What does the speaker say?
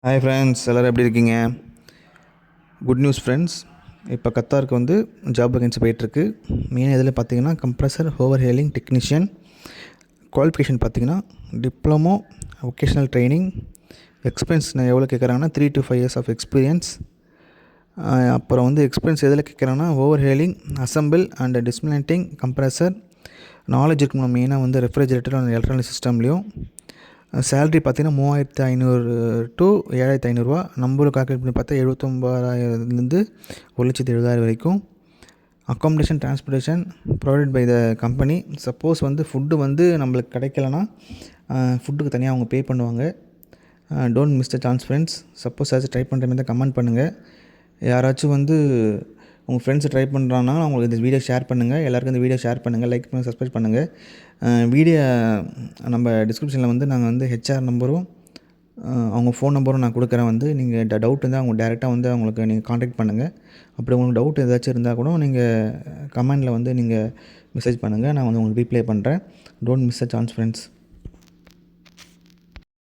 Hi friends, எல்லோரும் எப்படி இருக்கீங்க? Good news friends. இப்போ கத்தாருக்கு வந்து ஜாப் வேகன்சி போயிட்டுருக்கு. மெயின் இதில் பார்த்தீங்கன்னா compressor over hailing technician. Qualification பார்த்தீங்கன்னா டிப்ளமோ, வொகேஷ்னல் ட்ரைனிங். எக்ஸ்பீரியன்ஸ் நான் எவ்வளோ கேட்குறாங்கன்னா 3 to 5 years ஆஃப் எக்ஸ்பீரியன்ஸ். அப்புறம் வந்து எக்ஸ்பீரியன்ஸ் எதில் கேட்குறாங்கன்னா over hailing, assemble and dismantling compressor knowledge இருக்கணும். மெயினாக வந்து ரெஃப்ரிஜரேட்டர் அண்ட் எலக்ட்ரானிக் சிஸ்டம்லேயும். சேலரி பார்த்தீங்கன்னா 3500 to 7500 நம்மளும் கால்குலேட் பண்ணி பார்த்தா 79,000லேருந்து 1,70,000 வரைக்கும். Accommodation transportation provided by the company. Suppose வந்து ஃபுட்டு வந்து நம்மளுக்கு கிடைக்கலனா ஃபுட்டுக்கு தனியாக அவங்க பே பண்ணுவாங்க. Don't miss the chance friends. Suppose ஏதாச்சும் ட்ரை பண்ணுற மாதிரி தான் கமெண்ட் பண்ணுங்கள். யாராச்சும் வந்து உங்கள் ஃப்ரெண்ட்ஸை ட்ரை பண்ணுறாங்கன்னா அவங்களுக்கு இந்த வீடியோ ஷேர் பண்ணுங்கள். எல்லாேருக்கும் இந்த வீடியோ ஷேர் பண்ணுங்கள், லைக் பண்ணுங்கள், சப்ஸ்கிரைப் பண்ணுங்கள். வீடியோ நம்ம டிஸ்கிரிப்ஷனில் வந்து நாங்கள் வந்து ஹெச்ஆர் நம்பரும் அவங்க ஃபோன் நம்பரும் நான் கொடுக்குறேன். வந்து நீங்கள் டவுட் இருந்தால் அவங்க டேரெக்டாக வந்து அவங்களுக்கு நீங்கள் காண்டாக்ட் பண்ணுங்கள். அப்படி உங்களுக்கு டவுட் ஏதாச்சும் இருந்தால் கூட நீங்கள் கமெண்டில் வந்து நீங்கள் மெசேஜ் பண்ணுங்கள். நான் வந்து உங்களுக்கு ரீப்ளை பண்ணுறேன். Don't miss a chance friends.